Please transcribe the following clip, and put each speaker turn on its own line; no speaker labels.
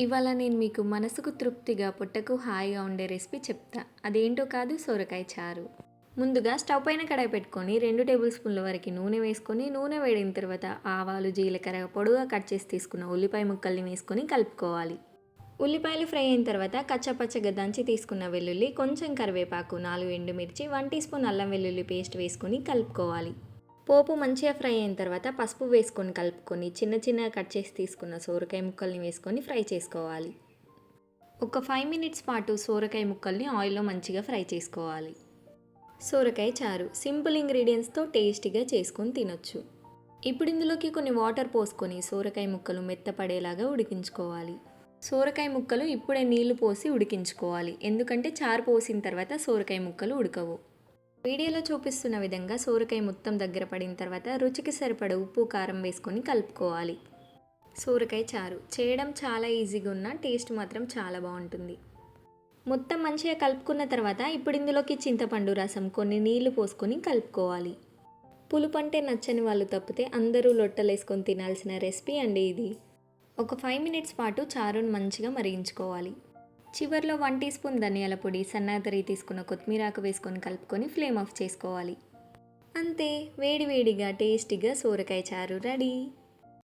ఇవాళ నేను మీకు మనసుకు తృప్తిగా, పొట్టకు హాయిగా ఉండే రెసిపీ చెప్తా. అదేంటో కాదు సొరకాయ చారు. ముందుగా స్టవ్ పైన కడాయి పెట్టుకొని 2 టేబుల్ స్పూన్ల వరకు నూనె వేసుకొని, నూనె వేడిన తర్వాత ఆవాలు, జీలకర్ర, పొడువుగా కట్ చేసి తీసుకున్న ఉల్లిపాయ ముక్కల్ని వేసుకొని కలుపుకోవాలి. ఉల్లిపాయలు ఫ్రై అయిన తర్వాత కచ్చాపచ్చగా దంచి తీసుకున్న వెల్లుల్లి, కొంచెం కరివేపాకు, 4 ఎండుమిర్చి, 1 టీ స్పూన్ అల్లం వెల్లుల్లి పేస్ట్ వేసుకొని కలుపుకోవాలి. పోపు మంచిగా ఫ్రై అయిన తర్వాత పసుపు వేసుకొని కలుపుకొని చిన్న చిన్నగా కట్ చేసి తీసుకున్న సోరకాయ ముక్కల్ని వేసుకొని ఫ్రై చేసుకోవాలి. ఒక 5 మినిట్స్ పాటు సోరకాయ ముక్కల్ని ఆయిల్లో మంచిగా ఫ్రై చేసుకోవాలి. సోరకాయ చారు సింపుల్ ఇంగ్రీడియంట్స్తో టేస్టీగా చేసుకొని తినొచ్చు. ఇప్పుడు ఇందులోకి కొన్ని వాటర్ పోసుకొని సోరకాయ ముక్కలు మెత్తపడేలాగా ఉడికించుకోవాలి. సోరకాయ ముక్కలు ఇప్పుడే నీళ్లు పోసి ఉడికించుకోవాలి, ఎందుకంటే చారు పోసిన తర్వాత సోరకాయ ముక్కలు ఉడకవు. వీడియోలో చూపిస్తున్న విధంగా సోరకాయ మొత్తం దగ్గర పడిన తర్వాత రుచికి సరిపడ ఉప్పు, కారం వేసుకొని కలుపుకోవాలి. సోరకాయ చారు చేయడం చాలా ఈజీగా ఉన్న టేస్ట్ మాత్రం చాలా బాగుంటుంది. మొత్తం మంచిగా కలుపుకున్న తర్వాత ఇప్పుడు ఇందులోకి చింతపండు రసం, కొన్ని నీళ్లు పోసుకొని కలుపుకోవాలి. పులుపు అంటే నచ్చని వాళ్ళు తప్పితే అందరూ లొట్టలేసుకొని తినాల్సిన రెసిపీ అండి ఇది. ఒక 5 మినిట్స్ పాటు చారును మంచిగా మరిగించుకోవాలి. చివర్లో 1 టీ స్పూన్ ధనియాల పొడి, సన్నగా తరిగి తీసుకున్న కొత్తిమీరాకు వేసుకొని కలుపుకొని ఫ్లేమ్ ఆఫ్ చేసుకోవాలి. అంతే, వేడివేడిగా టేస్టీగా సోరకాయ చారు రెడీ.